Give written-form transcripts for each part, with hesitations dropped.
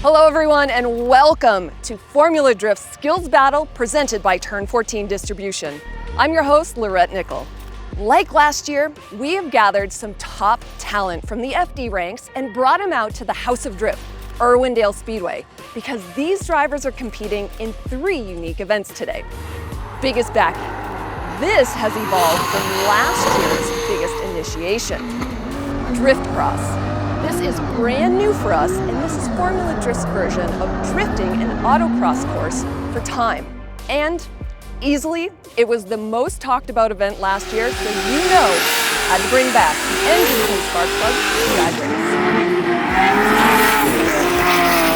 Hello everyone and welcome to Formula Drift Skills Battle presented by Turn 14 Distribution. I'm your host, Lorette Nickel. Like last year, we have gathered some top talent from the FD ranks and brought them out to the House of Drift, Irwindale Speedway, because these drivers are competing in 3 unique events today. Biggest Backy. This has evolved from last year's biggest initiation. Drift Cross. This is brand new for us, and this is Formula Drift's version of drifting an autocross course for time. And easily, it was the most talked about event last year, so you know had to bring back the engine and spark plug drag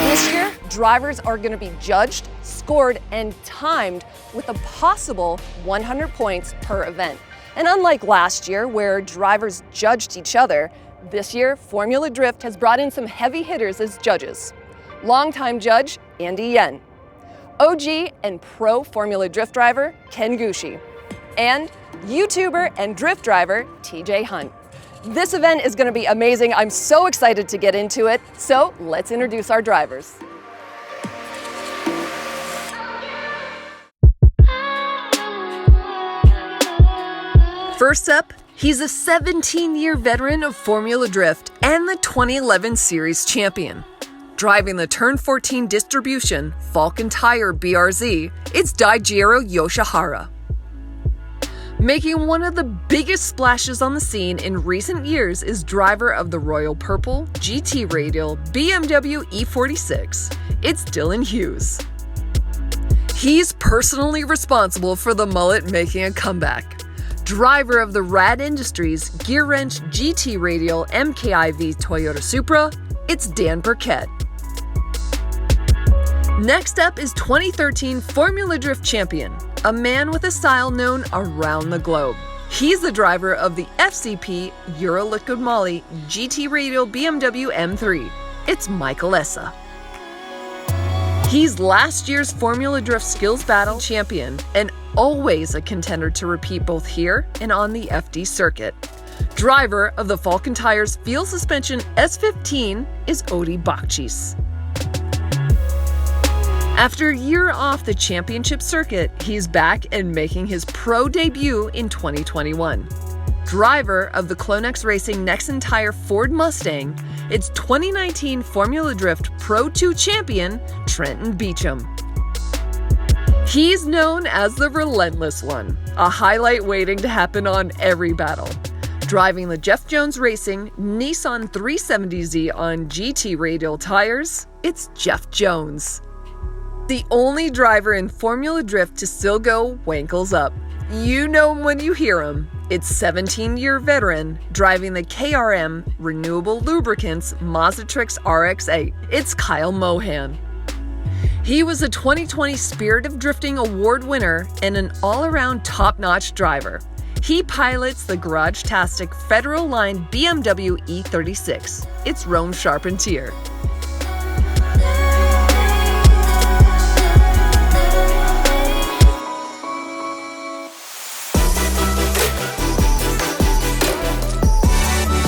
race. This year, drivers are going to be judged, scored, and timed with a possible 100 points per event. And unlike last year, where drivers judged each other, this year, Formula Drift has brought in some heavy hitters as judges. Longtime judge, Andy Yen. OG and pro Formula Drift driver, Ken Gushi. And YouTuber and drift driver, TJ Hunt. This event is going to be amazing. I'm so excited to get into it. So let's introduce our drivers. First up, he's a 17-year veteran of Formula Drift and the 2011 Series champion. Driving the Turn 14 Distribution Falcon Tire BRZ, it's Daijiro Yoshihara. Making one of the biggest splashes on the scene in recent years is driver of the Royal Purple GT Radial BMW E46, it's Dylan Hughes. He's personally responsible for the mullet making a comeback. Driver of the Rad Industries Gear Wrench GT Radial MKIV Toyota Supra, it's Dan Burkett. Next up is 2013 Formula Drift champion, a man with a style known around the globe. He's the driver of the FCP Euro Liquid Moly GT Radial BMW M3, it's Michael Essa. He's last year's Formula Drift Skills Battle champion and always a contender to repeat both here and on the FD circuit. Driver of the Falcon Tires Field Suspension S15 is Odi Bakchis. After a year off the championship circuit, he's back and making his pro debut in 2021. Driver of the Clonex Racing Nexen Tire Ford Mustang, it's 2019 Formula Drift Pro 2 champion, Trenton Beecham. He's known as the Relentless One, a highlight waiting to happen on every battle. Driving the Jeff Jones Racing Nissan 370Z on GT Radial tires, it's Jeff Jones. The only driver in Formula Drift to still go wankles up. You know him when you hear him. It's 17-year veteran driving the KRM Renewable Lubricants Mazdatrix RX-8. It's Kyle Mohan. He was a 2020 Spirit of Drifting Award winner and an all-around top-notch driver. He pilots the Garage-tastic Federal Line BMW E36. It's Rome Charpentier.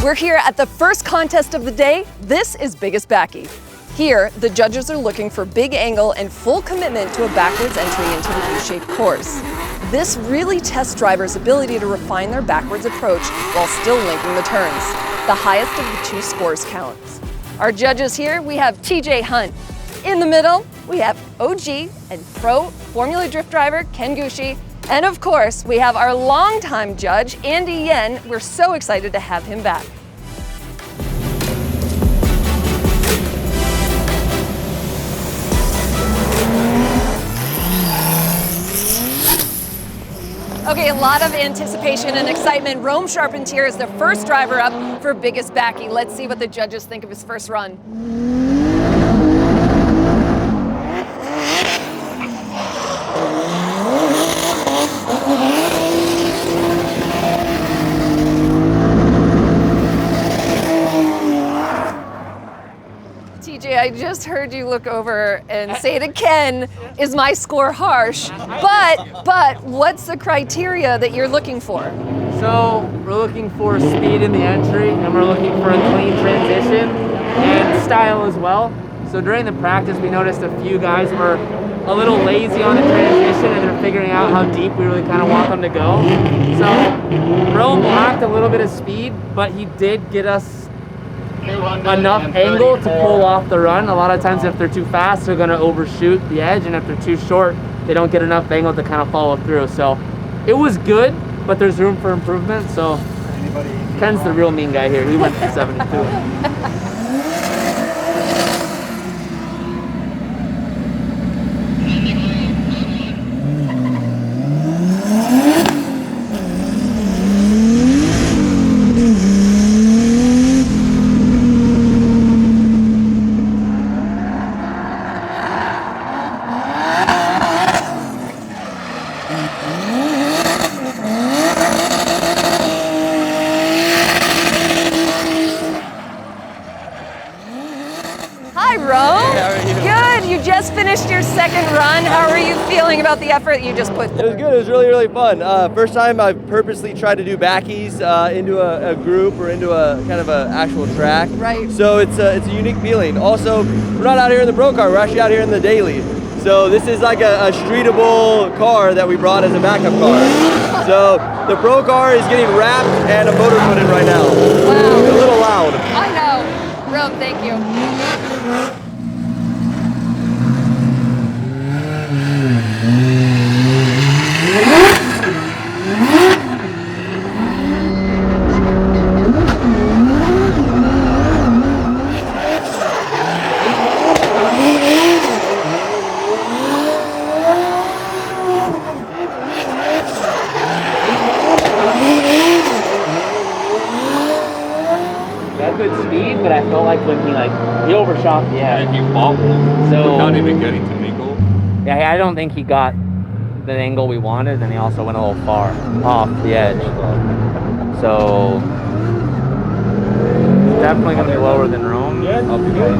We're here at the first contest of the day. This is Biggest Backy. Here, the judges are looking for big angle and full commitment to a backwards entry into the U-shaped course. This really tests drivers' ability to refine their backwards approach while still linking the turns. The highest of the 2 scores counts. Our judges here, we have TJ Hunt. In the middle, we have OG and pro Formula Drift driver Ken Gushi. And of course, we have our longtime judge, Andy Yen. We're so excited to have him back. Okay, a lot of anticipation and excitement. Rome Charpentier is the first driver up for Biggest Backy. Let's see what the judges think of his first run. TJ, I just heard you look over and say to Ken, is my score harsh? But what's the criteria that you're looking for? So we're looking for speed in the entry, and we're looking for a clean transition and style as well. So during the practice, we noticed a few guys were a little lazy on the transition, and they're figuring out how deep we really kind of want them to go. So Rome lacked a little bit of speed, but he did get us enough angle to pull off the run. A lot of times if they're too fast, they're going to overshoot the edge, and if they're too short, they don't get enough angle to kind of follow through. So it was good, but there's room for improvement. So Ken's the real mean guy here. He went for 72. Hi, Rome. How are you? Good. You just finished your second run. How are you feeling about the effort you just put It through? was good. It was really, really fun. First time I've purposely tried to do backies into a group or into a kind of an actual track. Right. So it's a unique feeling. Also, we're not out here in the pro car. We're actually out here in the daily. So this is like a streetable car that we brought as a backup car. So the pro car is getting wrapped and a motor put in right now. Wow. It's a little loud. I know. Rome, thank you. Got good speed, but I felt like when he overshot the edge. And he bobbled So- without even getting to Nico. Yeah, I don't think he got the angle we wanted, and he also went a little far off the edge. So definitely gonna be lower than Rome. I'll be good.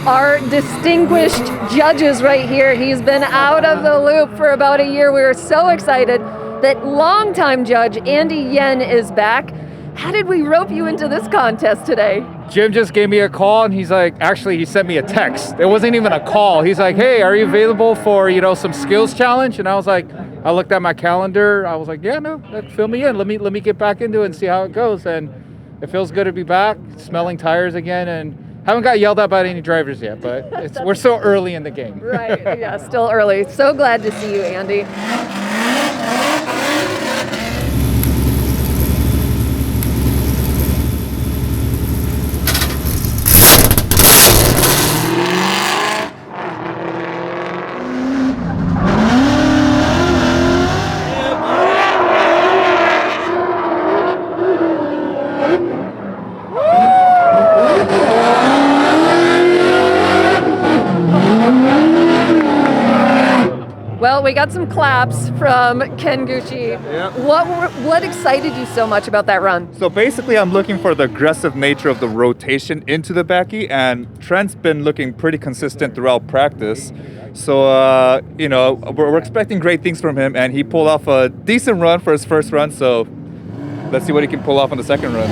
Our distinguished judges right here. He's been out of the loop for about a year. We were so excited that longtime judge Andy Yen is back. How did we rope you into this contest today? Jim just gave me a call, and he's like, actually, he sent me a text. It wasn't even a call. He's like, hey, are you available for, some skills challenge? And I was like, I looked at my calendar. I was like, yeah, no, fill me in. Let me get back into it and see how it goes. And it feels good to be back, smelling tires again, and haven't got yelled at by any drivers yet, but we're so early in the game. Right, yeah, still early. So glad to see you, Andy. Well, we got some claps from Ken Gucci. Yeah. What excited you so much about that run? So basically, I'm looking for the aggressive nature of the rotation into the backy, and Trent's been looking pretty consistent throughout practice. So, we're expecting great things from him, and he pulled off a decent run for his first run. So let's see what he can pull off on the second run.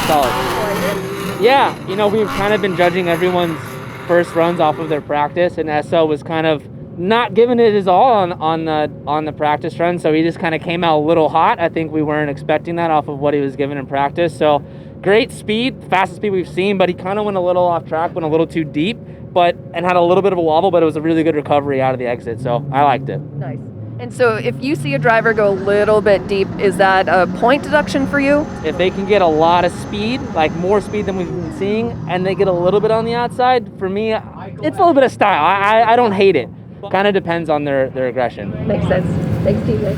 solid. Yeah, you know, we've kind of been judging everyone's first runs off of their practice, and SO was kind of not giving it his all on the practice run, so he just kind of came out a little hot. I think we weren't expecting that off of what he was given in practice. So great speed, fastest speed we've seen, but he kind of went a little off track, went a little too deep, and had a little bit of a wobble, but it was a really good recovery out of the exit, so I liked it. Nice. And so if you see a driver go a little bit deep, is that a point deduction for you? If they can get a lot of speed, like more speed than we've been seeing, and they get a little bit on the outside, for me, it's a little bit of style. I don't hate it. Kind of depends on their aggression. Makes sense. Thanks, TJ.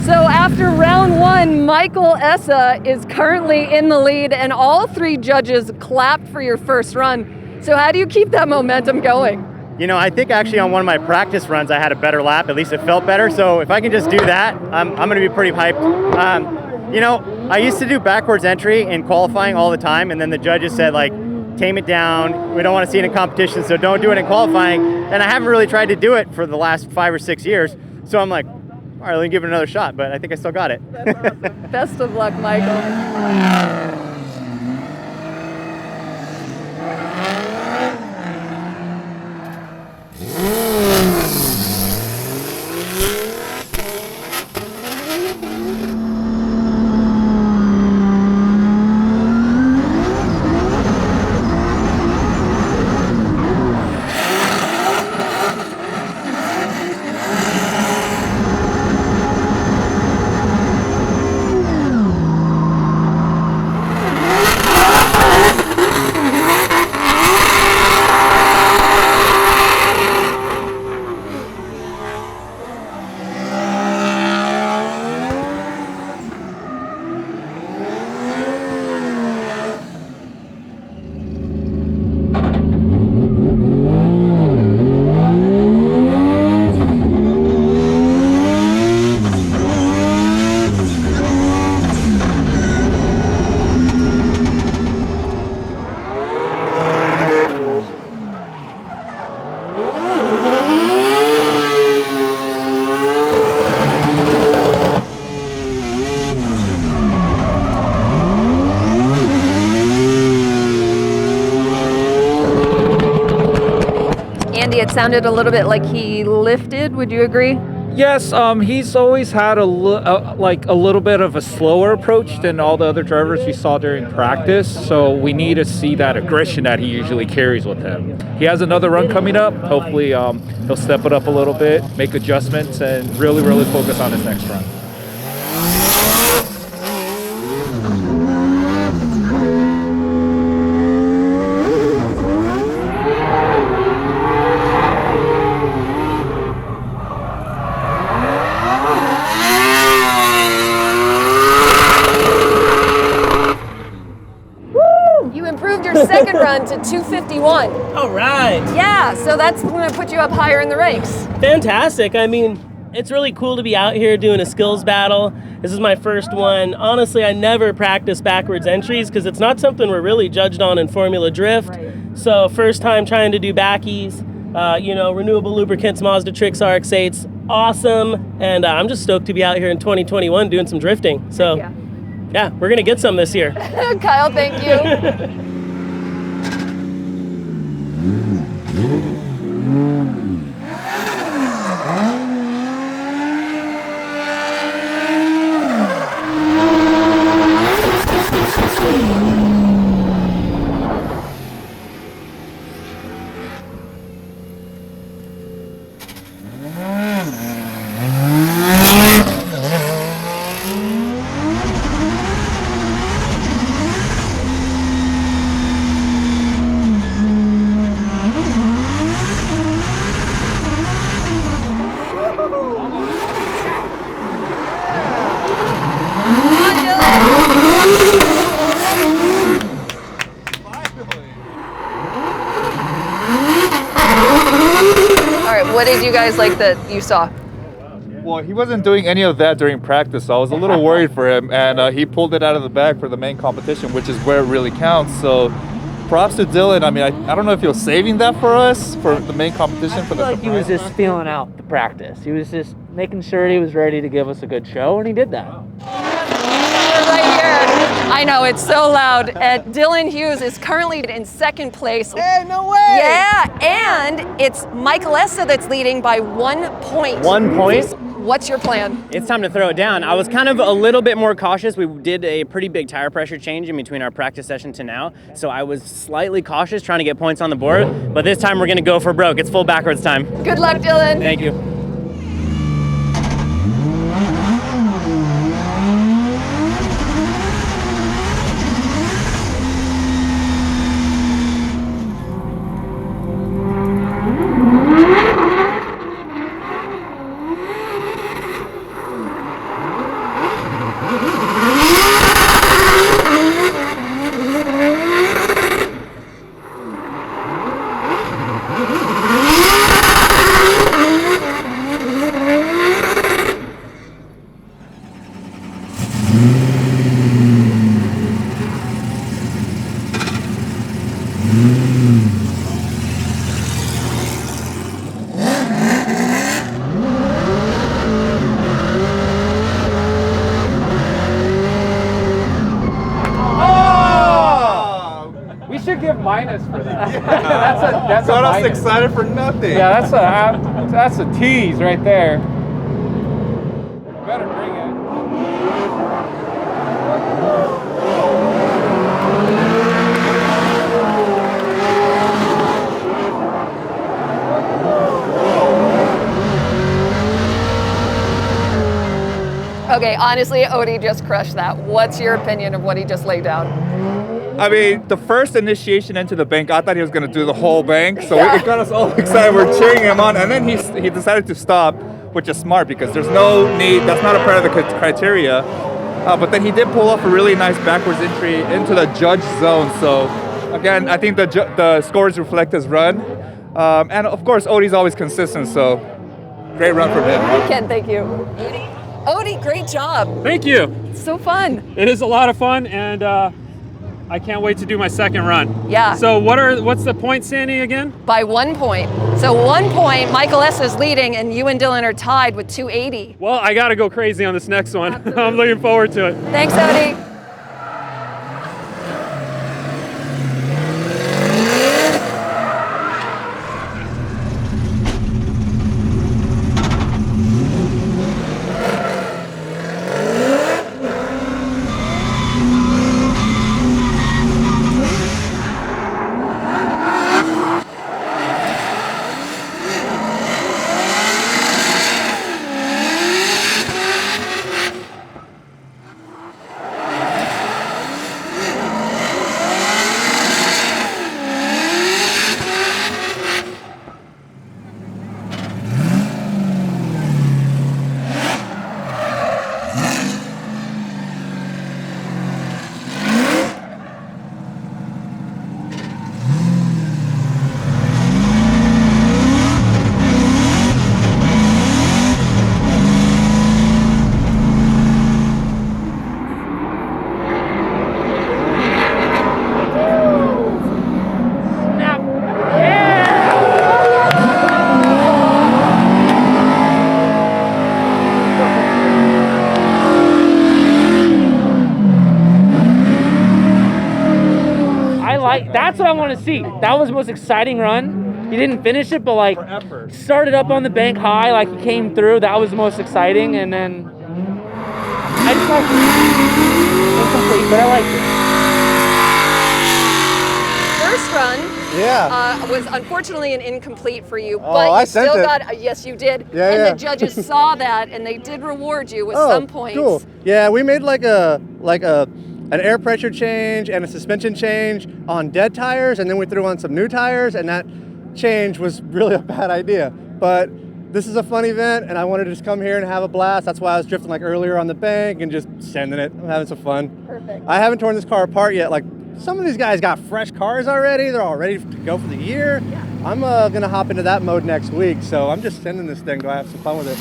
So after round one, Michael Essa is currently in the lead, and all three judges clapped for your first run. So how do you keep that momentum going? You know, I think actually on one of my practice runs, I had a better lap. At least it felt better. So if I can just do that, I'm going to be pretty hyped. You know, I used to do backwards entry in qualifying all the time, and then the judges said, like, tame it down. We don't want to see it in competition, so don't do it in qualifying. And I haven't really tried to do it for the last 5 or 6 years. So I'm like, all right, let me give it another shot. But I think I still got it. That's awesome. Best of luck, Michael. It sounded a little bit like he lifted. Would you agree? Yes, he's always had a little bit of a slower approach than all the other drivers we saw during practice. So we need to see that aggression that he usually carries with him. He has another run coming up. Hopefully, he'll step it up a little bit, make adjustments, and really focus on his next run. Second run to 251. All right. Yeah, so that's going to put you up higher in the ranks. Fantastic. I mean, it's really cool to be out here doing a skills battle. This is my first one. Honestly, I never practice backwards entries because it's not something we're really judged on in Formula Drift. Right. So first time trying to do backies, renewable lubricants, Mazda Tricks RX-8s, awesome. And I'm just stoked to be out here in 2021 doing some drifting. So yeah, we're going to get some this year. Kyle, thank you. What did you guys like that you saw? Well, he wasn't doing any of that during practice, so I was a little worried for him, and he pulled it out of the bag for the main competition, which is where it really counts. So props to Dylan. I mean, I don't know if he was saving that for us for the main competition. For the like he was just feeling out the practice. He was just making sure he was ready to give us a good show, and he did that. Right here. I know, it's so loud. Dylan Hughes is currently in second place. Hey, no way! Yeah, and it's Michael Essa that's leading by 1 point. 1 point? What's your plan? It's time to throw it down. I was kind of a little bit more cautious. We did a pretty big tire pressure change in between our practice session to now, so I was slightly cautious trying to get points on the board, but this time we're gonna go for broke. It's full backwards time. Good luck, Dylan. Thank you. We should give minus for that. that's a Got us minus. excited for nothing. Yeah, that's a tease right there. Better bring it. Okay, honestly, Odie just crushed that. What's your opinion of what he just laid down? I mean, the first initiation into the bank, I thought he was going to do the whole bank, so it got us all excited. We're cheering him on, and then he decided to stop, which is smart because there's no need. That's not a part of the criteria. But then he did pull off a really nice backwards entry into the judge zone. So again, I think the scores reflect his run, and of course, Odie's always consistent. So great run from him. Ken, thank you. Odie, great job. Thank you. It's so fun. It is a lot of fun, and I can't wait to do my second run. Yeah. So what's the point standing again? By 1 point. So 1 point, Michael Essa's leading, and you and Dylan are tied with 280. Well, I got to go crazy on this next one. I'm looking forward to it. Thanks, Odie. That's what I want to see. That was the most exciting run. He didn't finish it, but like started up on the bank high, like he came through. That was the most exciting, and then I just like incomplete, but I liked it. First run was unfortunately an incomplete for you, but I you sent still it. got, yes you did, Yeah, and yeah. the judges saw that, and they did reward you with some points. Cool. Yeah, we made an air pressure change and a suspension change on dead tires, and then we threw on some new tires, and that change was really a bad idea. But this is a fun event, and I wanted to just come here and have a blast. That's why I was drifting like earlier on the bank and just sending it. I'm having some fun. Perfect. I haven't torn this car apart yet. Like, some of these guys got fresh cars already. They're all ready to go for the year. Yeah. I'm gonna hop into that mode next week, so I'm just sending this thing. Go have some fun with it.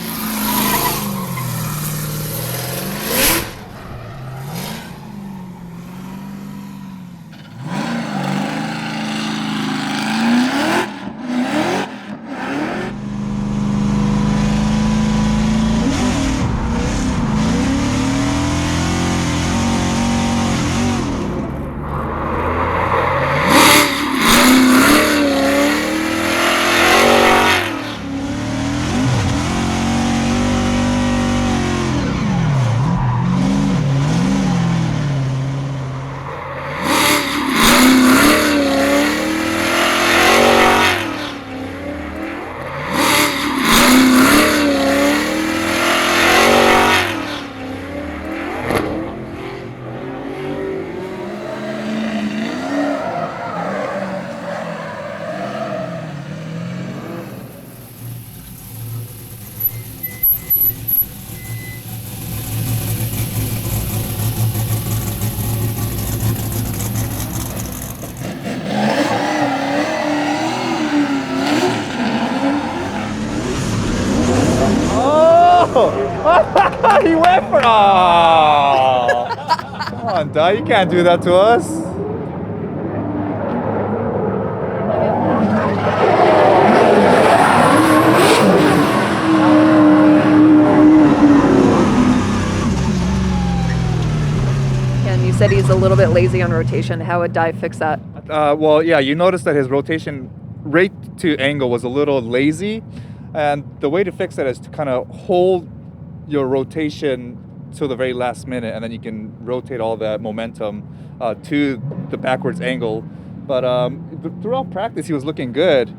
he went for. Oh, come on, Di, you can't do that to us. And you said he's a little bit lazy on rotation. How would Di fix that? Well, yeah, you noticed that his rotation rate to angle was a little lazy, and the way to fix that is to kind of hold your rotation till the very last minute, and then you can rotate all that momentum to the backwards angle. But throughout practice, he was looking good.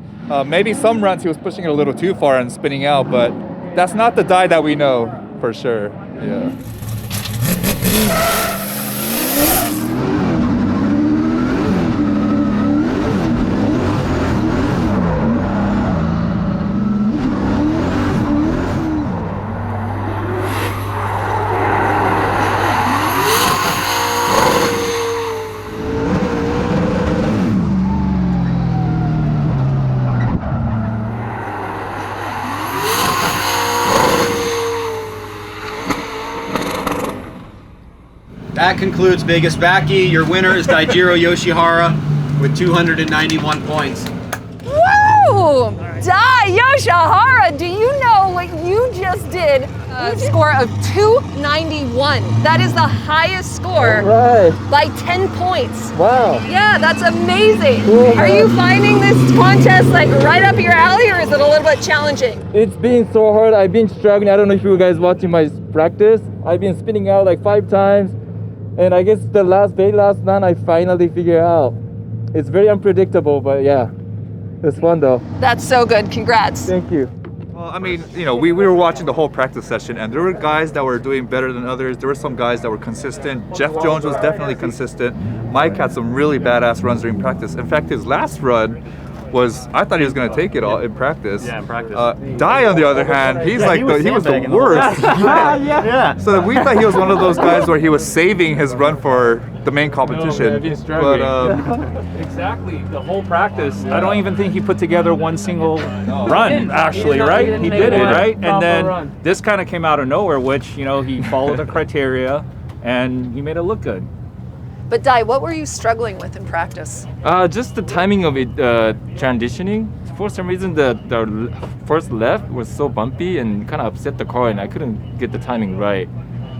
Maybe some runs he was pushing it a little too far and spinning out, but that's not the Di that we know for sure. Yeah. That concludes Vegas Backy. Your winner is Daijiro Yoshihara with 291 points. Woo! Di Yoshihara, do you know what you just did? A score of 291. That is the highest score by 10 points. Wow. Yeah, that's amazing. Cool. Are you finding this contest like right up your alley, or is it a little bit challenging? It's been so hard. I've been struggling. I don't know if you guys watching my practice. I've been spinning out like 5 times. And I guess the last run, I finally figured out. It's very unpredictable, but yeah, it's fun though. That's so good. Congrats. Thank you. Well, I mean, you know, we were watching the whole practice session, and there were guys that were doing better than others. There were some guys that were consistent. Jeff Jones was definitely consistent. Mike had some really badass runs during practice. In fact, his last run was, I thought he was going to take it all in practice. Yeah, in practice. Di, on the other hand, he was the worst. Yeah. So we thought he was one of those guys where he was saving his run for the main competition. But Exactly, the whole practice. I don't even think he put together one single run, actually, right? He did it, right? And then this kind of came out of nowhere, which, you know, he followed the criteria and he made it look good. But Di, what were you struggling with in practice? Just the timing of it transitioning. For some reason, the first left was so bumpy and kind of upset the car, and I couldn't get the timing right.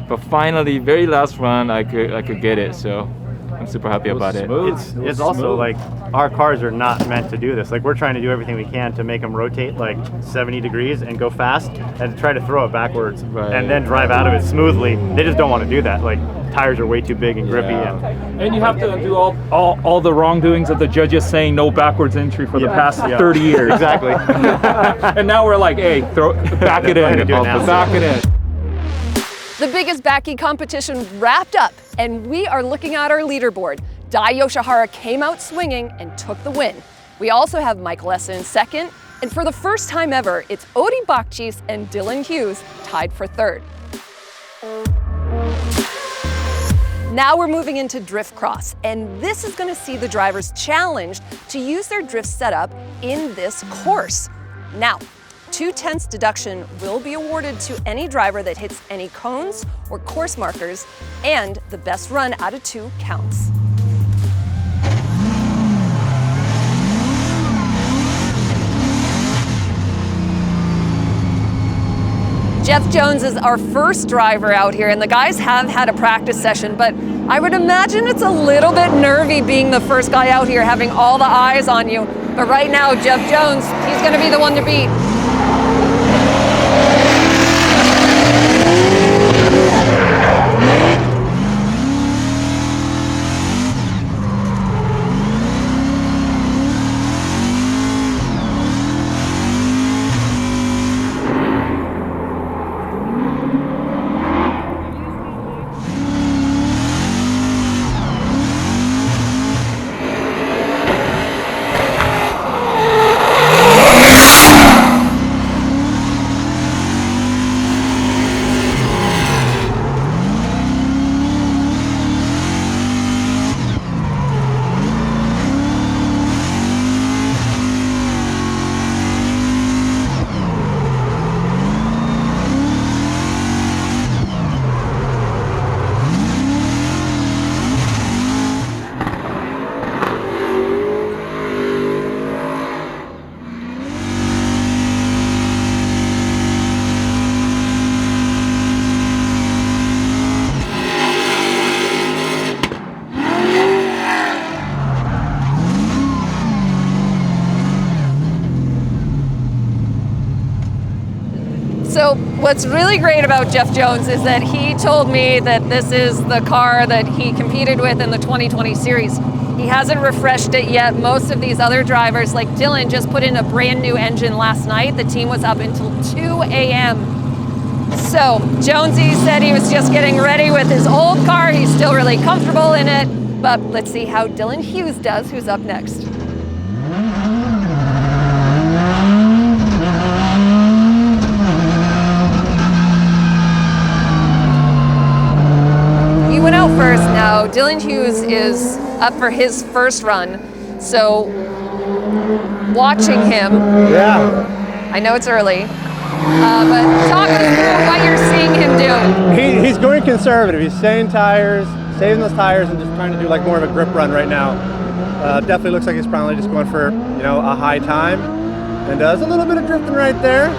But finally, very last run, I could get it. So I'm super happy about it. It's also like our cars are not meant to do this. Like we're trying to do everything we can to make them rotate like 70 degrees and go fast and try to throw it backwards and then drive out of it smoothly. They just don't want to do that. Like tires are way too big and grippy. And you have to do all the wrongdoings of the judges saying no backwards entry for the past 30 years. Exactly. And now we're like, hey, back it in. Back it in. The biggest Backy competition wrapped up, and we are looking at our leaderboard. Di Yoshihara came out swinging and took the win. We also have Mike Lessa in second, and for the first time ever, it's Odi Bakchis and Dylan Hughes tied for third. Now we're moving into drift cross, and this is going to see the drivers challenged to use their drift setup in this course. Now, 2/10 deduction will be awarded to any driver that hits any cones or course markers, and the best run out of 2 counts. Jeff Jones is our first driver out here, and the guys have had a practice session, but I would imagine it's a little bit nervy being the first guy out here, having all the eyes on you. But right now, Jeff Jones, he's gonna be the one to beat. So what's really great about Jeff Jones is that he told me that this is the car that he competed with in the 2020 series. He hasn't refreshed it yet. Most of these other drivers, like Dylan, just put in a brand new engine last night. The team was up until 2 a.m. So Jonesy said he was just getting ready with his old car. He's still really comfortable in it. But let's see how Dylan Hughes does, who's up next. He went out first. Now Dylan Hughes is up for his first run. So watching him, I know it's early, but talk us through what you're seeing him do. He's going conservative. He's saving tires, saving those tires, and just trying to do like more of a grip run right now. Definitely looks like he's probably just going for, you know, a high time, and does a little bit of drifting right there.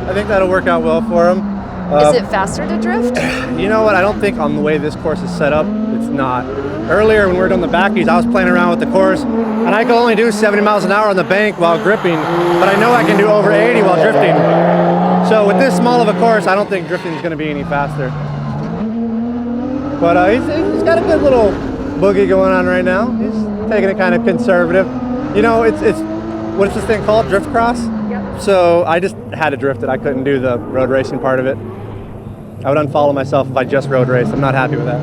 I think that'll work out well for him. Is it faster to drift? You know what? I don't think on the way this course is set up, it's not. Earlier when we were doing the backies, I was playing around with the course, and I could only do 70 miles an hour on the bank while gripping, but I know I can do over 80 while drifting. So with this small of a course, I don't think drifting is going to be any faster. But he's got a good little boogie going on right now. He's taking it kind of conservative. You know, it's what's this thing called? Drift cross? Yep. So I just had to drift it. I couldn't do the road racing part of it. I would unfollow myself if I just road raced. I'm not happy with that.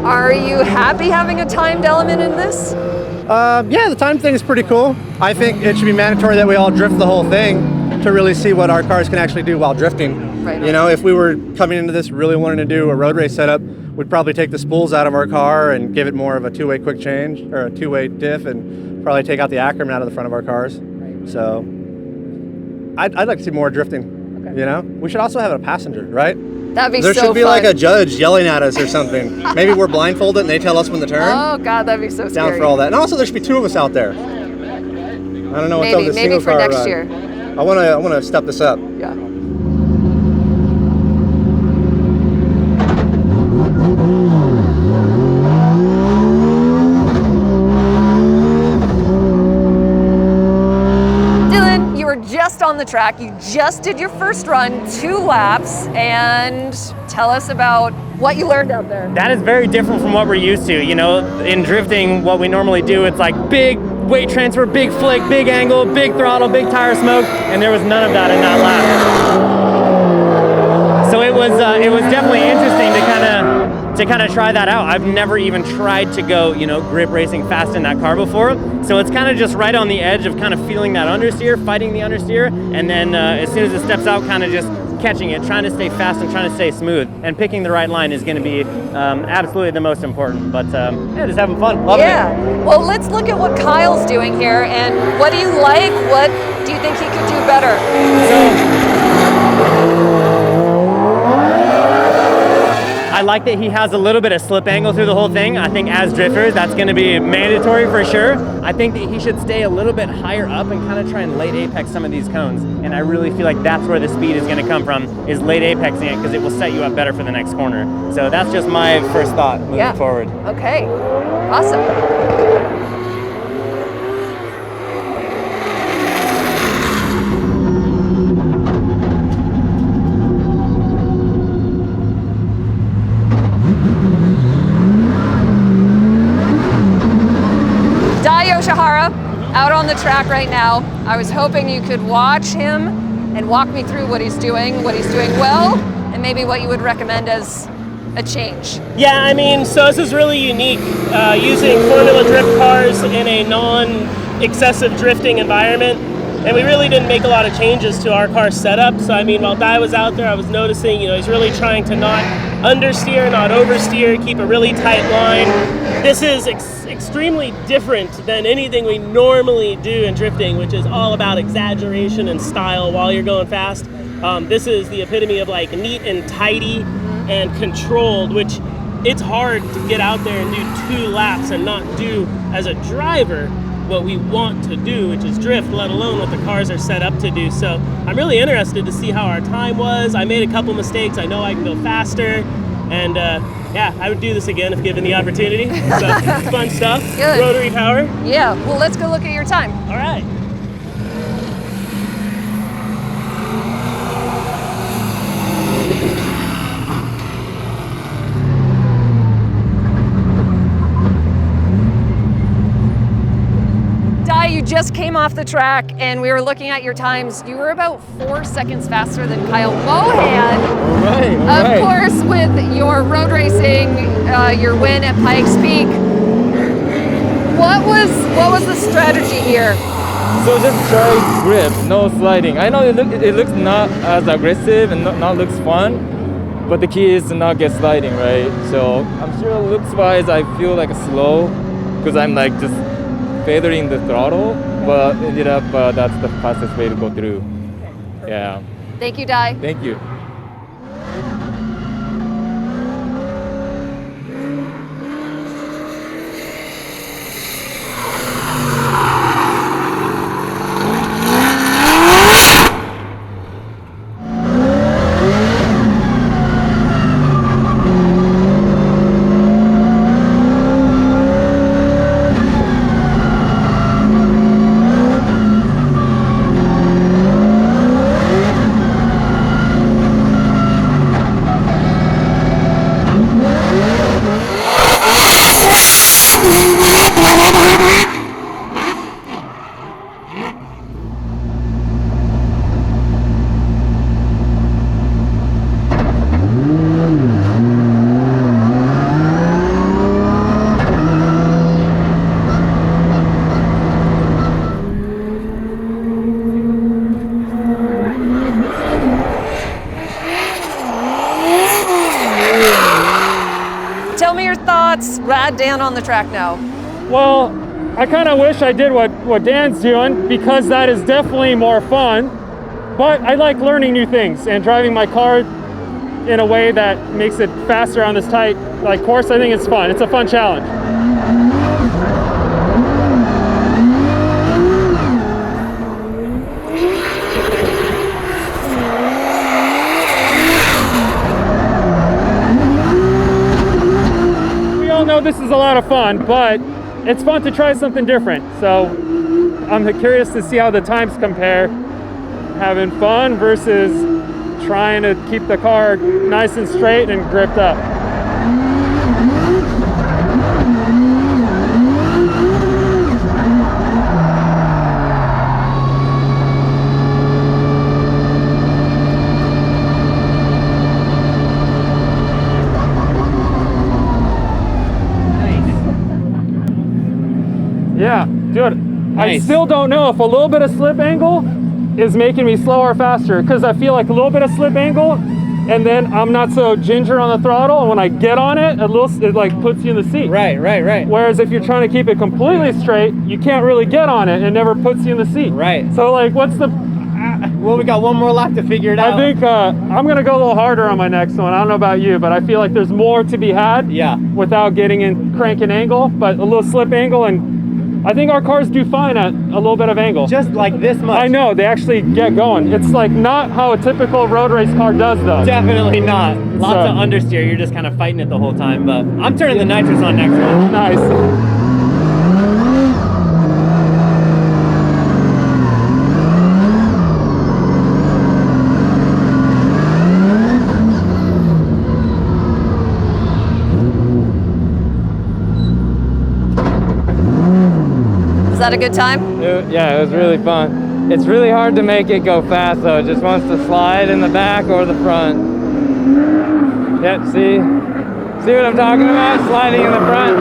Are you happy having a timed element in this? Yeah, the time thing is pretty cool. I think it should be mandatory that we all drift the whole thing to really see what our cars can actually do while drifting. Right. You know, if we were coming into this really wanting to do a road race setup, we'd probably take the spools out of our car and give it more of a two-way quick change or a two-way diff, and probably take out the Ackerman out of the front of our cars. So I'd like to see more drifting. Okay. You know, we should also have a passenger, right? That'd be there so should be fun. like a judge yelling at us or something. Maybe we're blindfolded and they tell us when to turn. Oh God, that'd be so scary. Down for all that. And also there should be two of us out there. I don't know what's up with this single car. Maybe for next year. I want to step this up. Yeah. Dylan, you were just on the track. You just did your first run, 2 laps, and tell us about what you learned out there. That is very different from what we're used to. You know, in drifting, what we normally do, it's like big weight transfer, big flick, big angle, big throttle, big tire smoke, and there was none of that in that lap. So it was definitely interesting to kind of try that out. I've never even tried to go, you know, grip racing fast in that car before. So it's kind of just right on the edge of kind of feeling that understeer, fighting the understeer, and then as soon as it steps out, kind of just catching it, trying to stay fast and trying to stay smooth, and picking the right line is going to be absolutely the most important. But yeah, just having fun, loving it. Well, let's look at what Kyle's doing here, and what do you like? What do you think he could do better? I like that he has a little bit of slip angle through the whole thing. I think as drifters, that's going to be mandatory for sure. I think that he should stay a little bit higher up and kind of try and late apex some of these cones. And I really feel like that's where the speed is going to come from, is late apexing it, because it will set you up better for the next corner. So that's just my first thought moving forward. Okay, awesome. Out on the track right now. I was hoping you could watch him and walk me through what he's doing well, and maybe what you would recommend as a change. Yeah, I mean, so this is really unique, using Formula Drift cars in a non-excessive drifting environment, and we really didn't make a lot of changes to our car setup. So I mean, while Di was out there, I was noticing, you know, he's really trying to not understeer, not oversteer, keep a really tight line. This is extremely different than anything we normally do in drifting, which is all about exaggeration and style while you're going fast. This is the epitome of like neat and tidy and controlled, which it's hard to get out there and do 2 laps and not do, as a driver, what we want to do, which is drift, let alone what the cars are set up to do. So I'm really interested to see how our time was. I made a couple mistakes. I know I can go faster, and yeah, I would do this again if given the opportunity. So it's fun stuff. Good. Rotary power. Yeah, well, let's go look at your time. All right. just came off the track and we were looking at your times. You were about 4 seconds faster than Kyle Mohan. Of course, with your road racing, your win at Pikes Peak. What was the strategy here? So just try grip, no sliding. I know it looks not as aggressive and not looks fun, but the key is to not get sliding, right? So I'm sure looks-wise, I feel like slow because I'm like just feathering the throttle, but ended up that's the fastest way to go through. Yeah. Thank you, Dai. Thank you. Tell me your thoughts. Rad Dan on the track now. Well, I kind of wish I did what Dan's doing because that is definitely more fun. But I like learning new things and driving my car in a way that makes it faster on this tight course. I think it's fun. It's a fun challenge. We all know this is a lot of fun, but it's fun to try something different. So I'm curious to see how the times compare. Having fun versus trying to keep the car nice and straight and gripped up. Yeah, dude, I still don't know if a little bit of slip angle is making me slower or faster, because I feel like a little bit of slip angle and then I'm not so ginger on the throttle, and when I get on it, it like puts you in the seat. Right. Whereas if you're trying to keep it completely straight, you can't really get on it, it never puts you in the seat. Right. So like, what's the... Well, we got one more lap to figure it out. I think I'm gonna go a little harder on my next one. I don't know about you, but I feel like there's more to be had. Yeah. Without getting in cranking angle, but a little slip angle, and I think our cars do fine at a little bit of angle. Just like this much. I know, they actually get going. It's like not how a typical road race car does though. Definitely not. Lots of understeer, you're just kind of fighting it the whole time, but I'm turning the nitrous on next one. Nice. Was that a good time? Yeah, it was really fun. It's really hard to make it go fast though. It just wants to slide in the back or the front. Yeah, see what I'm talking about? Sliding in the front.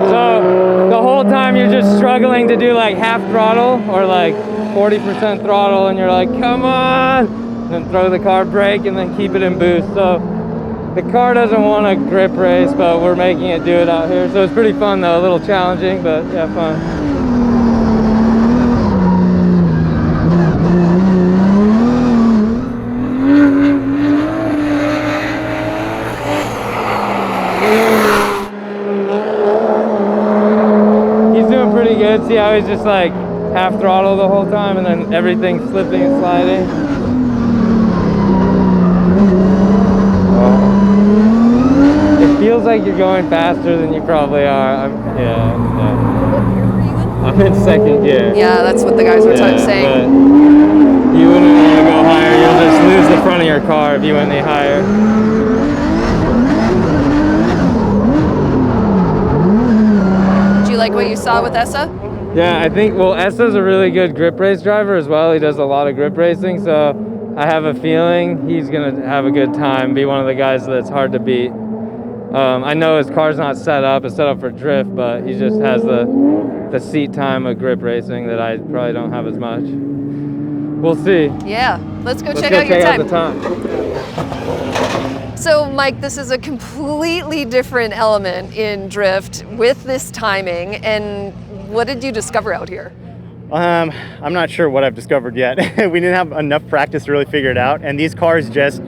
So the whole time you're just struggling to do like half throttle or like 40% throttle, and you're like, come on! And then throw the car brake and then keep it in boost. So the car doesn't want a grip race, but we're making it do it out here. So it's pretty fun though, a little challenging, but yeah, fun. See how he's just like half throttle the whole time and then everything's slipping and sliding. It feels like you're going faster than you probably are. Yeah. I'm in second gear. Yeah, that's what the guys were saying. But you wouldn't want to go higher. You'll just lose the front of your car if you went any higher. Do you like what you saw with Essa? Yeah, I think, well, Essa's a really good grip race driver as well. He does a lot of grip racing, so I have a feeling he's going to have a good time, be one of the guys that's hard to beat. I know his car's not set up, it's set up for drift, but he just has the seat time of grip racing that I probably don't have as much. We'll see. Yeah, let's go check out your Out time. the time. So, Mike, this is a completely different element in drift with this timing. And what did you discover out here? I'm not sure what I've discovered yet. We didn't have enough practice to really figure it out, and these cars just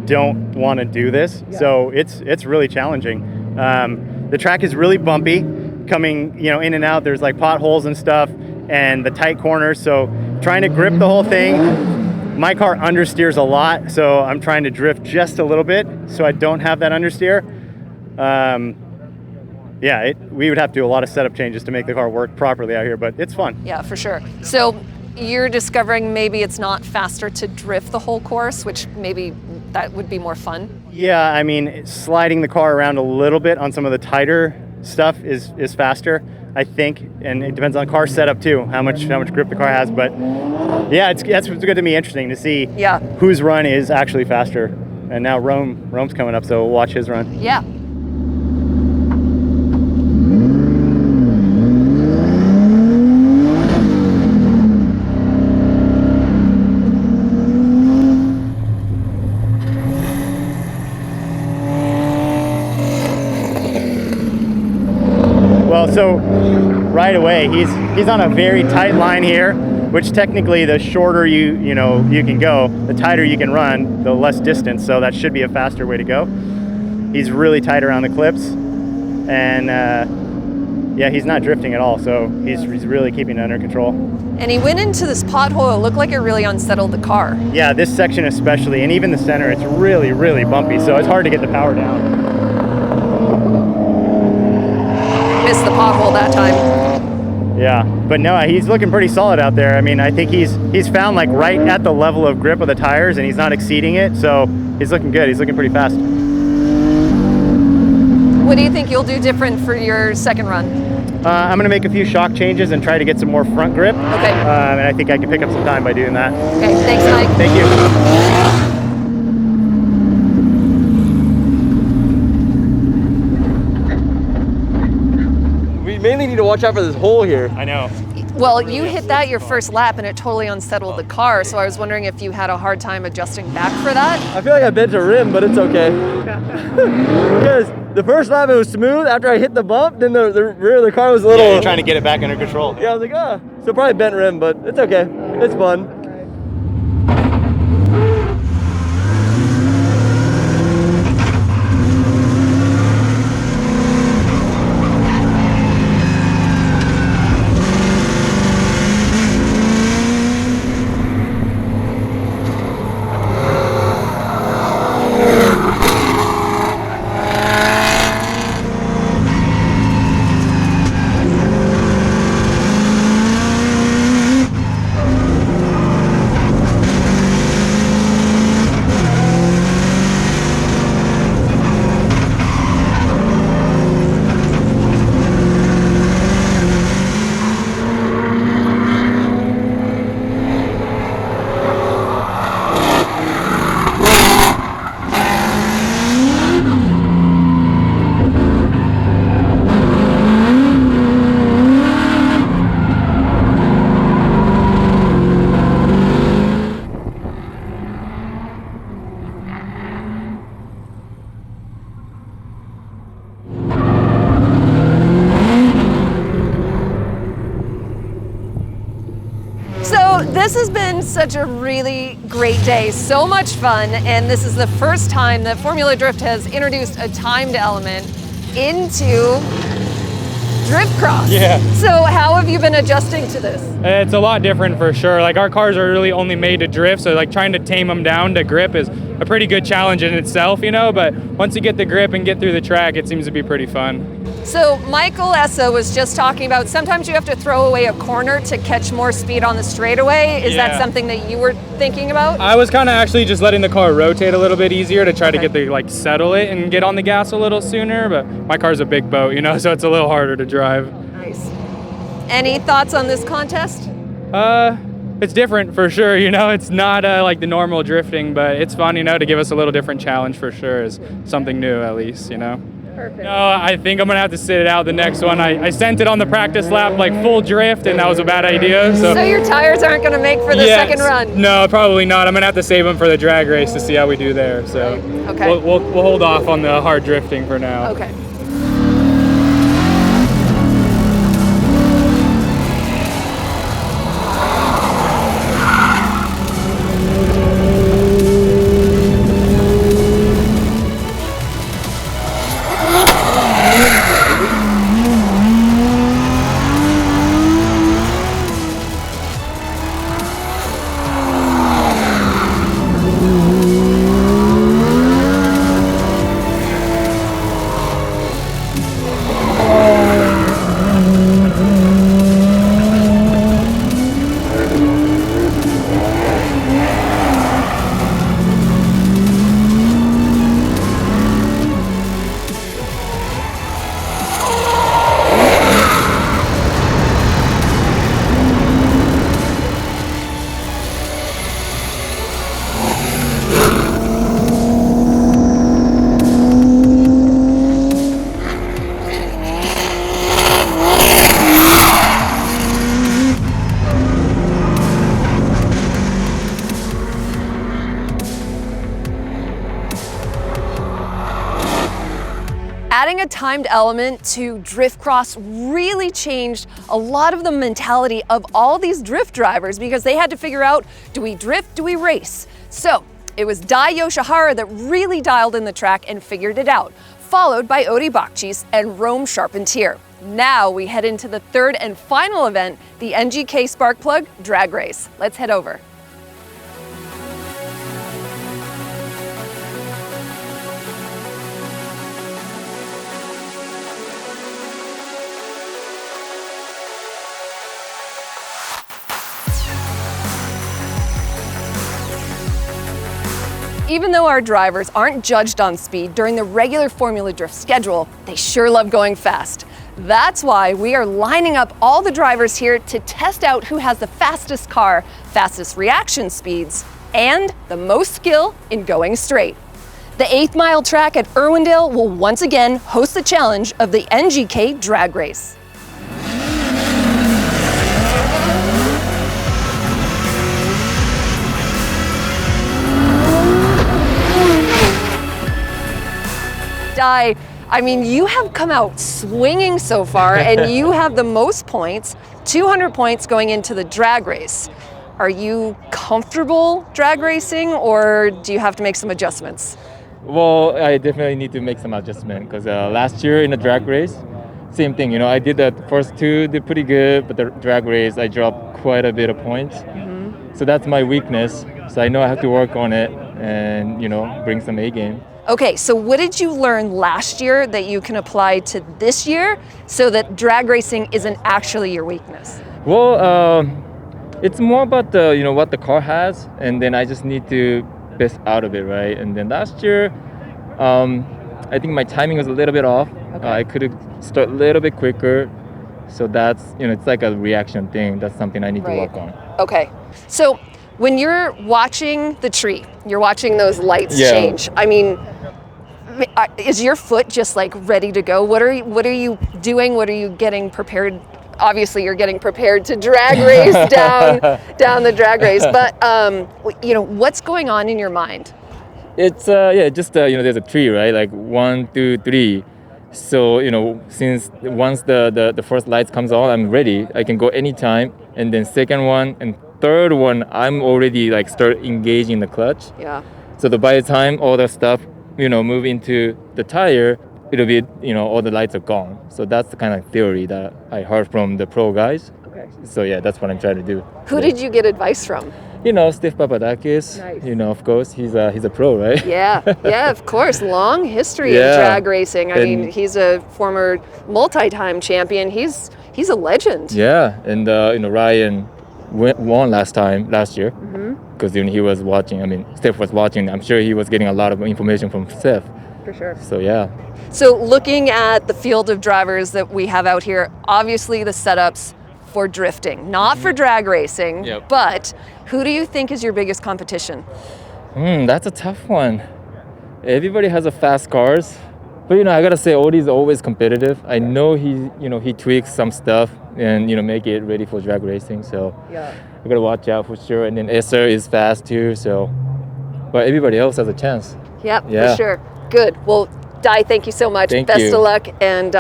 don't want to do this. Yeah. So it's really challenging. The track is really bumpy, coming in and out. There's like potholes and stuff, and the tight corners. So trying to grip the whole thing. My car understeers a lot, so I'm trying to drift just a little bit so I don't have that understeer. Yeah, we would have to do a lot of setup changes to make the car work properly out here, but it's fun. Yeah, for sure. So you're discovering maybe it's not faster to drift the whole course, which maybe that would be more fun? Yeah, I mean, sliding the car around a little bit on some of the tighter stuff is faster, I think, and it depends on car setup too, how much grip the car has. But yeah, it's going to be interesting to see whose run is actually faster. And now Rome's coming up, so we'll watch his run. Yeah. So right away, he's on a very tight line here, which technically the shorter you can go, the tighter you can run, the less distance. So that should be a faster way to go. He's really tight around the clips, and yeah, he's not drifting at all. So he's really keeping it under control. And he went into this pothole. It looked like it really unsettled the car. Yeah, this section especially, and even the center, it's really, really bumpy. So it's hard to get the power down. Missed the pothole that time. Yeah, but no, he's looking pretty solid out there. I mean, I think he's found like right at the level of grip of the tires, and he's not exceeding it, so he's looking good. He's looking pretty fast. What do you think you'll do different for your second run? I'm going to make a few shock changes and try to get some more front grip. Okay. And I think I can pick up some time by doing that. Okay, thanks, Mike. Thank you. Mainly need to watch out for this hole here. I know. Well, you hit that your first lap and it totally unsettled the car, so I was wondering if you had a hard time adjusting back for that? I feel like I bent a rim, but it's okay. Because the first lap it was smooth. After I hit the bump, then the rear of the car was a little... Yeah, you're trying to get it back under control. Yeah, I was like, so probably bent rim, but it's okay. It's fun. This has been such a really great day, so much fun, and this is the first time that Formula Drift has introduced a timed element into drift cross. Yeah. So how have you been adjusting to this? It's a lot different for sure. Like, our cars are really only made to drift, so like trying to tame them down to grip is a pretty good challenge in itself, but once you get the grip and get through the track, it seems to be pretty fun. So Michael Essa was just talking about sometimes you have to throw away a corner to catch more speed on the straightaway. Is that something that you were thinking about? I was kind of actually just letting the car rotate a little bit easier to try to get the settle it and get on the gas a little sooner, but my car's a big boat, so it's a little harder to drive. Nice. Any thoughts on this contest? It's different for sure, you know. It's not like the normal drifting, but it's fun, you know, to give us a little different challenge for sure. Is something new at least, you know. Perfect. No, I think I'm gonna have to sit it out the next one. I sent it on the practice lap like full drift, and that was a bad idea. So your tires aren't going to make for the Yes. second run? No, probably not. I'm gonna have to save them for the drag race to see how we do there. So Okay. we'll hold off on the hard drifting for now. Okay. Adding a timed element to drift cross really changed a lot of the mentality of all these drift drivers because they had to figure out, do we drift, do we race? So it was Dai Yoshihara that really dialed in the track and figured it out, followed by Odi Bakchis and Rome Charpentier. Now we head into the third and final event, the NGK Sparkplug Drag Race. Let's head over. Even though our drivers aren't judged on speed during the regular Formula Drift schedule, they sure love going fast. That's why we are lining up all the drivers here to test out who has the fastest car, fastest reaction speeds, and the most skill in going straight. The 8th mile track at Irwindale will once again host the challenge of the NGK Drag Race. Dai, I mean, you have come out swinging so far and you have the most points, 200 points going into the drag race. Are you comfortable drag racing or do you have to make some adjustments? Well, I definitely need to make some adjustment because last year in the drag race, same thing. You know, I did the first two, did pretty good, but the drag race, I dropped quite a bit of points. Mm-hmm. So that's my weakness. So I know I have to work on it and, you know, bring some A game. Okay, so what did you learn last year that you can apply to this year so that drag racing isn't actually your weakness? Well, it's more about the, you know, what the car has, and then I just need to best out of it, right? And then last year, I think my timing was a little bit off. Okay. I could have started a little bit quicker. So that's, you know, it's like a reaction thing. That's something I need to work on. Okay, so when you're watching the tree, you're watching those lights change. I mean, is your foot just like ready to go? What are you doing? What are you getting prepared? Obviously, you're getting prepared to drag race down the drag race. But you know, what's going on in your mind? It's just you know, there's a tree, right? Like 1, 2, 3. So you know, since once the first lights comes on, I'm ready. I can go anytime. And then second one and third one, I'm already like start engaging the clutch. Yeah. So by the time all the stuff, you know, move into the tire, it'll be, you know, all the lights are gone. So that's the kind of theory that I heard from the pro guys. Okay. So yeah, that's what I'm trying to do. Who did you get advice from? You know, Steve Papadakis. Nice. You know, of course, he's a pro, right? Yeah, of course. Long history of drag racing. I mean, he's a former multi-time champion. He's a legend. Yeah, and you know, Ryan won last year because he was watching. I mean, Steph was watching. I'm sure he was getting a lot of information from Steph. For sure. So yeah. So looking at the field of drivers that we have out here, obviously the setups for drifting, not for drag racing, Yep. but who do you think is your biggest competition? That's a tough one. Everybody has a fast cars, but I gotta say Odie's always competitive. I know he tweaks some stuff and make it ready for drag racing. So Yeah. we gotta watch out for sure. And then Esther is fast too. So, but everybody else has a chance. Yep, Yeah. for sure. Good. Well, Di, thank you so much. Thank Best you. of luck. And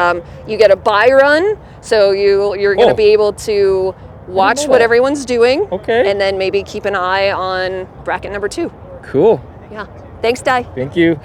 you get a buy run, so you're going to be able to watch what everyone's doing. Okay. And then maybe keep an eye on bracket number 2. Cool. Yeah. Thanks, Di. Thank you.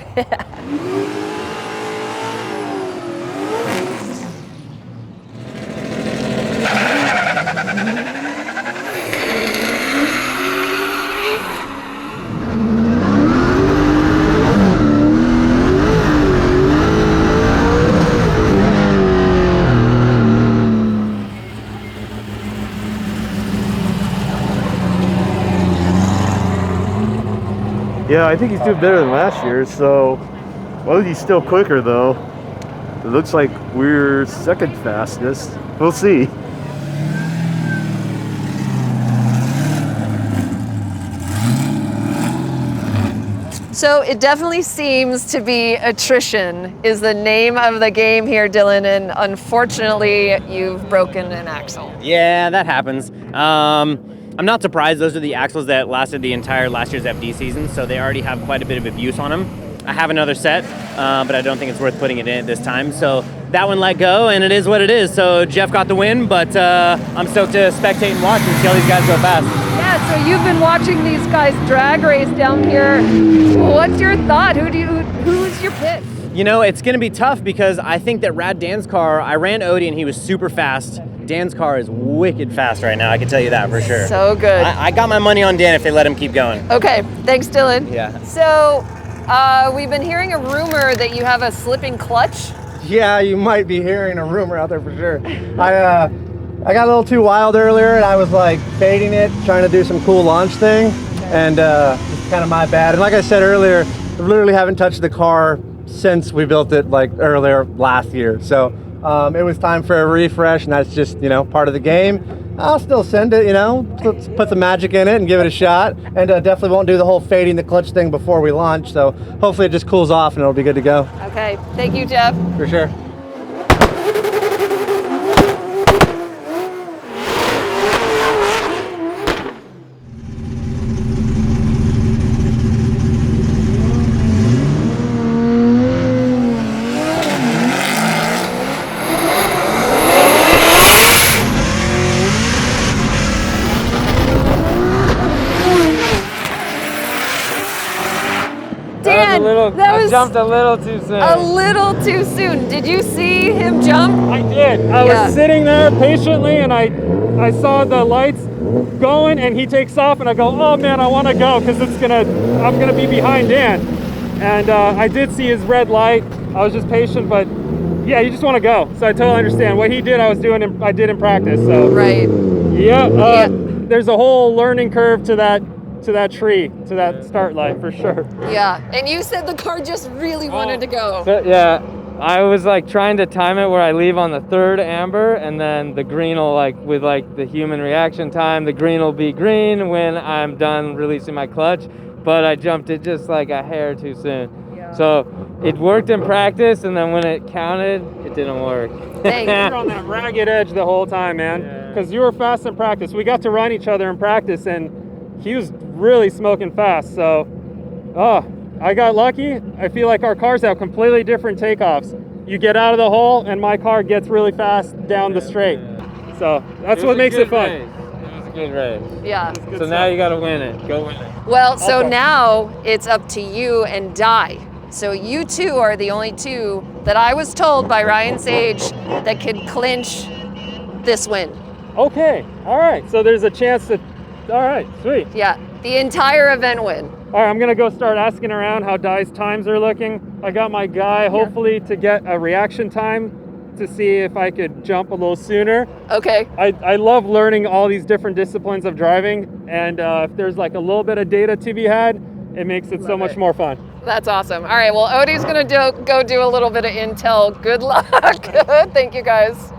Yeah, I think he's doing better than last year, so well, he's still quicker though. It looks like we're second fastest. We'll see. So it definitely seems to be attrition is the name of the game here, Dylan, and unfortunately you've broken an axle. Yeah, that happens. I'm not surprised. Those are the axles that lasted the entire last year's FD season, so they already have quite a bit of abuse on them. I have another set, but I don't think it's worth putting it in at this time. So that one let go, and it is what it is. So Jeff got the win, but I'm stoked to spectate and watch and see all these guys go fast. Yeah, so you've been watching these guys drag race down here. What's your thought? Who's your pick? It's going to be tough because I think that Rad Dan's car, I ran Odie and he was super fast. Dan's car is wicked fast right now, I can tell you that for sure. So good. I got my money on Dan if they let him keep going. Okay, thanks, Dylan. Yeah. So we've been hearing a rumor that you have a slipping clutch. Yeah, you might be hearing a rumor out there for sure. I got a little too wild earlier, and I was like fading it, trying to do some cool launch thing, and it's kind of my bad. And like I said earlier, I literally haven't touched the car since we built it like earlier last year. So it was time for a refresh, and that's just part of the game. I'll still send it, let's put the magic in it and give it a shot, and definitely won't do the whole fading the clutch thing before we launch. So hopefully it just cools off and it'll be good to go. Okay, thank you, Jeff. For sure. I jumped a little too soon. A little too soon. Did you see him jump? I did. I was sitting there patiently, and I saw the lights going, and he takes off, and I go, oh man, I want to go because I'm gonna be behind Dan. And I did see his red light. I was just patient, but yeah, you just want to go. So I totally understand what he did. I did in practice. So right. Yeah. There's a whole learning curve to that tree, to that start line for sure. Yeah, and you said the car just really wanted to go. So, yeah, I was like trying to time it where I leave on the third amber, and then the green will with the human reaction time, the green will be green when I'm done releasing my clutch, but I jumped it just like a hair too soon. Yeah. So it worked in practice, and then when it counted, it didn't work. You were on that ragged edge the whole time, man, because you were fast in practice. We got to run each other in practice, and he was really smoking fast. So, I got lucky. I feel like our cars have completely different takeoffs. You get out of the hole, and my car gets really fast down the straight. So that's what makes it fun. It was a good race. Yeah. So now you got to win it. Go win it. Well, so now it's up to you and Di. So you two are the only two that I was told by Ryan Sage that could clinch this win. Okay. All right. So there's a chance that. All right. Sweet. Yeah. The entire event win. All right. I'm gonna go start asking around how Di's times are looking. I got my guy hopefully to get a reaction time to see if I could jump a little sooner. Okay. I love learning all these different disciplines of driving, and if there's like a little bit of data to be had, it makes it so much more fun. That's awesome. All right, well, Odie's gonna go do a little bit of intel. Good luck. Thank you, guys.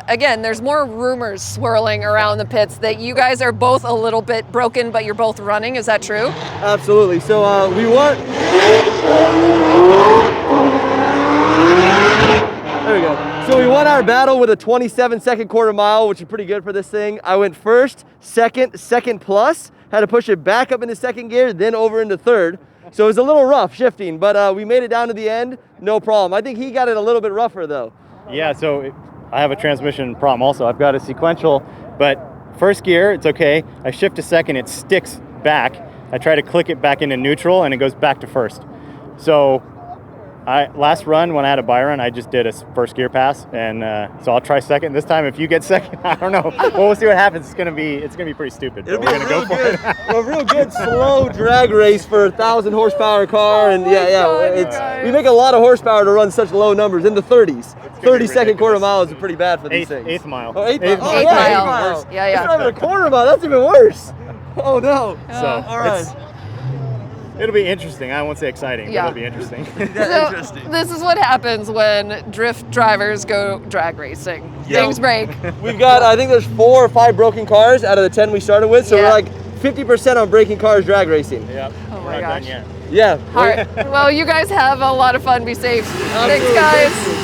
Again, there's more rumors swirling around the pits that you guys are both a little bit broken, but you're both running. Is that true? Absolutely. So we won. There we go. So we won our battle with a 27-second quarter mile, which is pretty good for this thing. I went first, second plus, had to push it back up into second gear, then over into third. So it was a little rough shifting, but we made it down to the end, no problem. I think he got it a little bit rougher though. Yeah, so I have a transmission problem also. I've got a sequential, but first gear, it's okay. I shift to second, it sticks back. I try to click it back into neutral and it goes back to first. So last run when I had a buy run, I just did a first gear pass, and so I'll try second this time. If you get second, I don't know. Well, we'll see what happens. It's gonna be pretty stupid. It'll be a real good slow drag race for a 1,000 horsepower car, and we make a lot of horsepower to run such low numbers in the 30s. 30-second quarter mile is pretty bad for these things. Eighth mile. Oh, eighth Eighth mile. mile. Yeah. It's not even a quarter mile. That's even worse. Oh no. So all right. It'll be interesting. I won't say exciting, Yeah. but it'll be interesting. So this is what happens when drift drivers go drag racing. Things break. We've got, I think there's 4 or 5 broken cars out of the 10 we started with, so we're like 50% on breaking cars drag racing. Yep. Oh my gosh. Yeah. All right. Well, you guys have a lot of fun. Be safe. Thanks, guys.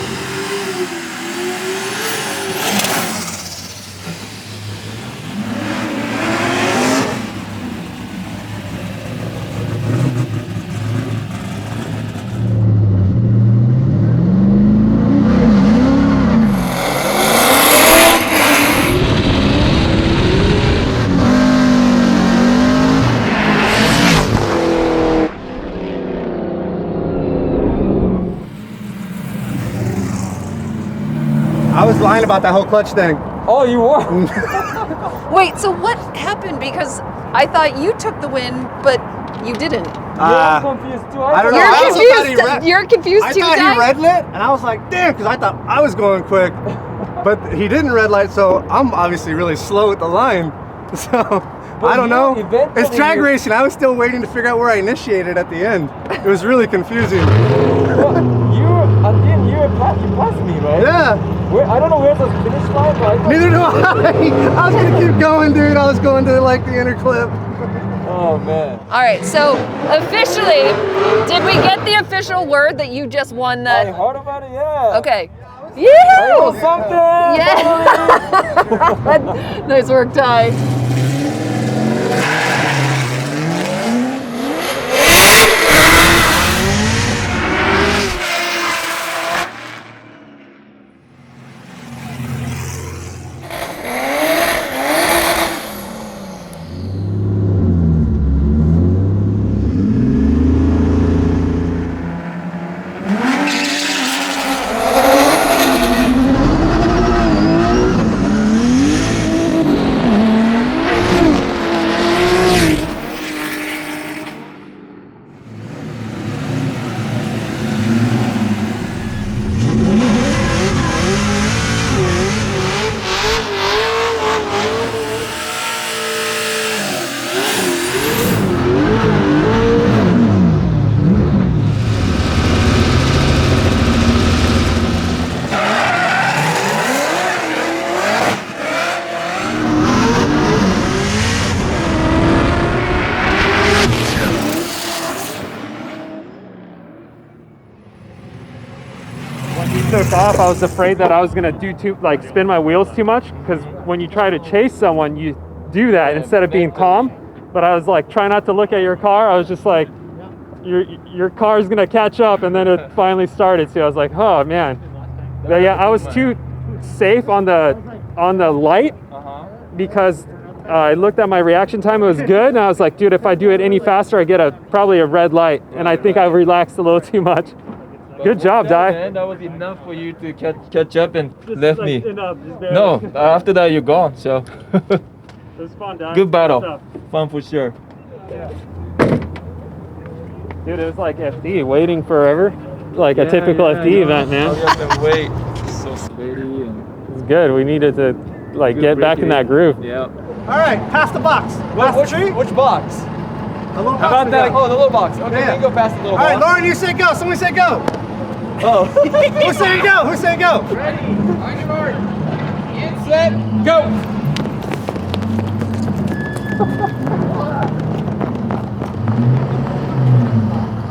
I was lying about that whole clutch thing. Oh, you were? Wait, so what happened? Because I thought you took the win, but you didn't. I'm confused too. I don't know. You're confused I too, thought Ty? he red lit, and I was like, damn, because I thought I was going quick. But he didn't red light, so I'm obviously really slow at the line. So, I don't know. It's drag racing. I was still waiting to figure out where I initiated at the end. It was really confusing. You passed me, right? Yeah. I don't know where's the finish line, but Neither do I. I was going to keep going, dude. I was going to like the inner clip. Oh, man. All right, so officially, did we get the official word that you just won that? I heard about it, yeah. Okay. I Yeah. know something. Yeah. Nice work, Ty. Took off, I was afraid that I was gonna spin my wheels too much, because when you try to chase someone, you do that instead of being calm. But I was like, try not to look at your car. I was just like, your car's gonna catch up, and then it finally started. So I was like, oh man. But yeah, I was too safe on the light because I looked at my reaction time. It was good, and I was like, dude, if I do it any faster, I get probably a red light. And I think I relaxed a little too much. Good job, Di. Man, that was enough for you to catch up and left me. No, after that you're gone. So it was fun, Di. good battle, fun for sure. Dude, it was like FD, waiting forever, like a typical FD event, man. Hurry up and wait. So sweaty and It's good. We needed to get back in that groove. Yeah. All right, past the box. Past the tree? Which box? The little box. How about that? Oh, the little box. Okay, Yeah. we can go past the little All right, box. Lauren, you say go. Somebody say go. Oh. Who's saying go? Who's saying go? Ready? On your mark. set, go!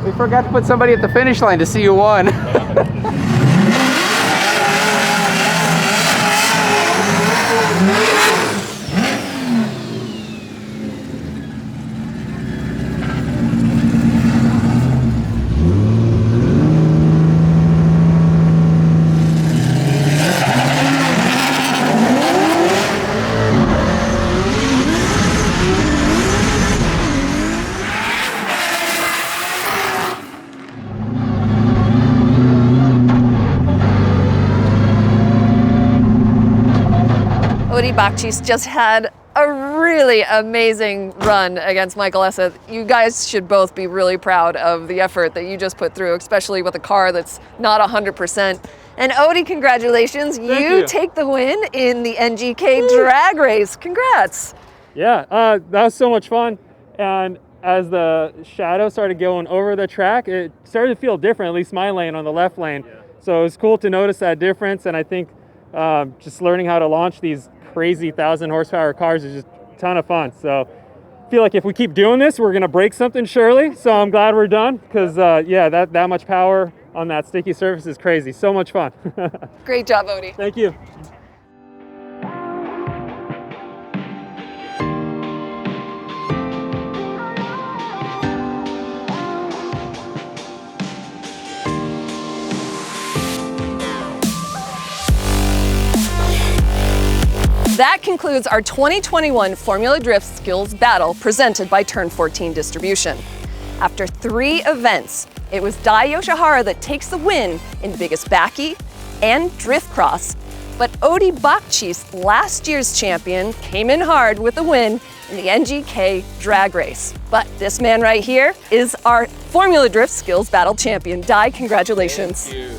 We forgot to put somebody at the finish line to see who won. Odie Bakchis just had a really amazing run against Michael Esseth. You guys should both be really proud of the effort that you just put through, especially with a car that's not 100%. And Odie, congratulations. You take the win in the NGK drag race. Congrats. Yeah, that was so much fun. And as the shadow started going over the track, it started to feel different, at least my lane on the left lane. So it was cool to notice that difference. And I think just learning how to launch these crazy 1,000 horsepower cars is just a ton of fun. So I feel like if we keep doing this, we're gonna break something surely. So I'm glad we're done, because yeah, that much power on that sticky surface is crazy. So much fun. Great job, Odie. Thank you. That concludes our 2021 Formula Drift Skills Battle presented by Turn 14 Distribution. After 3 events, it was Dai Yoshihara that takes the win in Biggest Backy and Drift Cross. But Odie Bakchis, last year's champion, came in hard with the win in the NGK drag race. But this man right here is our Formula Drift Skills Battle champion. Dai, congratulations. Thank you.